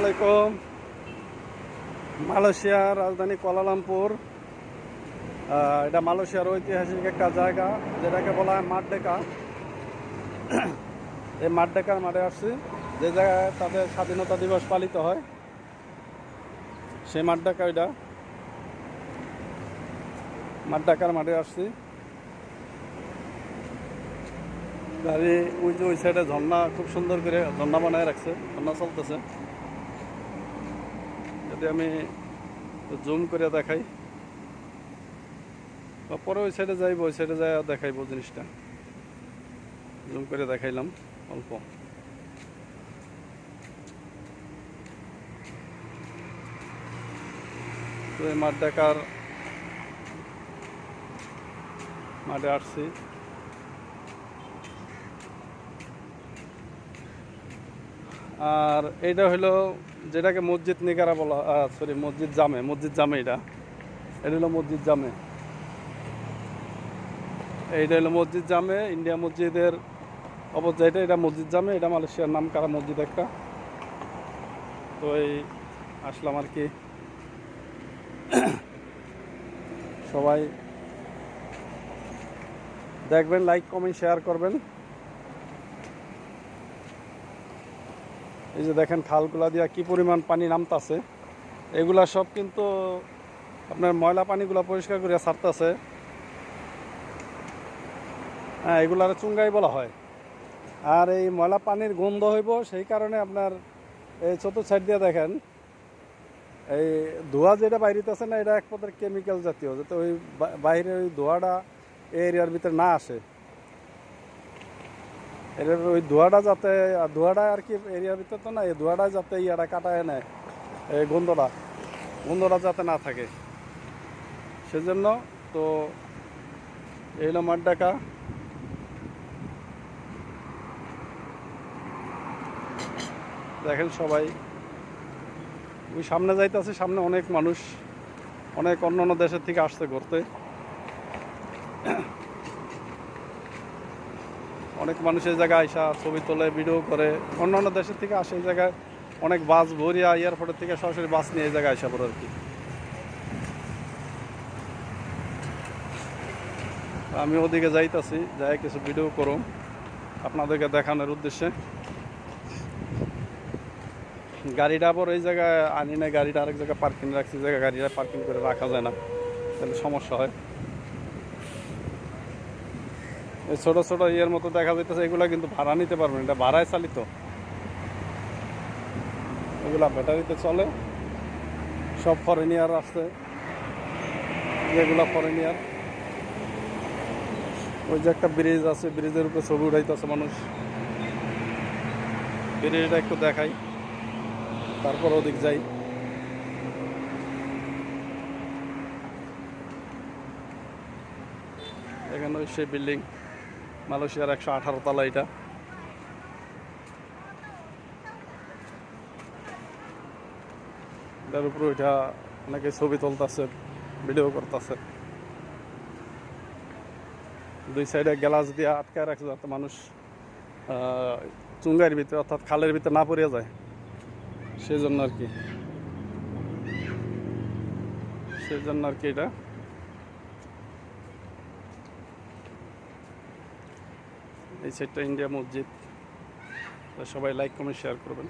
আলাইকুম। মালয়েশিয়ার রাজধানী কুয়ালালামপুর। এটা মালয়েশিয়ার ঐতিহাসিক একটা জায়গা যেটাকে বলা হয় মারডেকা। এই মারডেকার মাঠে আসছি, যে জায়গায় তাদের স্বাধীনতা দিবস পালিত হয়, সেই মারডেকা। এটা মারডেকার মাঠে আসছি। গাড়ি ওই সাইডে ঝর্ণা, খুব সুন্দর করে ঝর্ণা বানায় রাখছে, ঝর্ণা চলতেছে। যদি আমি জুম করে দেখাই, পরে ওই সাইডে যাইব, ওই সাইডে যাই দেখাইব জিনিসটা। জুম করে দেখাইলাম অল্প। তো এই মারডেকার মাঠে আসছি। আর এইটা হলো যেটাকে মসজিদ নিগারা বলা, সরি মসজিদ জামে, এটা হলো মসজিদ জামে। এইটা হলো মসজিদ জামে, ইন্ডিয়া মসজিদের অপোজিটে এটা মসজিদ জামে। এটা মালয়েশিয়ার নাম করা মসজিদ একটা। তো এই আসলাম আর কি। সবাই দেখবেন, লাইক কমেন্ট শেয়ার করবেন। এই যে দেখেন খালগুলা দিয়া কি পরিমাণ পানি নামতাছে। এগুলা সব কিন্তু আপনার ময়লা পানিগুলা পরিষ্কার করে ছাড়তেছে। হ্যাঁ, এগুলার চুঙ্গাই বলা হয়। আর এই ময়লা পানির গন্ধ হইব, সেই কারণে আপনার এই চতুর্থ সাইড দিয়ে দেখেন এই ধোঁয়া যেটা বাইরেতেছে না, এটা এক প্রকার কেমিক্যাল জাতীয়, যাতে ওই বাইরের ওই ধোঁয়াটা এই এরিয়ার ভিতরে না আসে। এর ওই ধোঁয়াটা যাতে, ধোঁয়াটা আর কি এরিয়ার ভিতরে তো না, এই ধোঁয়াটা যাতে ইয়াটা কাটায় নেয়, এই গন্ধটা যাতে না থাকে, সেজন্য। তো এই হলো মারডেকা। দেখেন সবাই ওই সামনে যাইতেছে, সামনে অনেক মানুষ, অনেক অন্যান্য দেশের থেকে আসছে ঘুরতে। অনেক মানুষ এই জায়গায় আইসা ছবি তোলে, ভিডিও করে। অন্যান্য দেশের থেকে আসে এই জায়গায়, অনেক বাস ভরিয়া এয়ারপোর্টের থেকে সরাসরি বাস নিয়ে এই জায়গায় আইসা পড়ে আর কি। আমি ওদিকে যাইতাছি, যাই কিছু ভিডিও করুম আপনাদেরকে দেখানোর উদ্দেশ্যে। গাড়িটা আবার এই জায়গায় আনি না, গাড়িটা আরেক জায়গায় পার্কিং রাখছি। জায়গায় গাড়িটা পার্কিং করে রাখা যায় না, তাহলে সমস্যা হয়। এই ছোটো ছোটো ইয়ের মতো দেখা যাইতেছে, এগুলা কিন্তু ভাড়া নিতে পারবেন, এটা ভাড়ায় চালিত। এগুলা ব্যাটারিতে চলে। সব ফরেনিয়ার আসছে, যেগুলা ফরেনিয়ার। ওই যে একটা ব্রিজ আছে, ব্রিজের উপরে ছবি উঠাইতেছে মানুষ। ব্রিজটা একটু দেখাই, তারপর ওদিক যাই। এখানে ওই সেই বিল্ডিং, মালয়েশিয়ার 118 তলা এটা। এটার উপরে ওইটা অনেকে ছবি তুলতেছে, ভিডিও করতেছে। দুই সাইডে গ্লাস দিয়ে আটকায় রাখছে, যাতে মানুষ চুঙ্গাইয়ের ভিতরে অর্থাৎ খালের ভিতরে না পড়ে যায়, সেজন্য আর কি। এটা এই সাইডটা ইন্ডিয়া মসজিদ। সবাই লাইক কমেন্ট শেয়ার করবেন।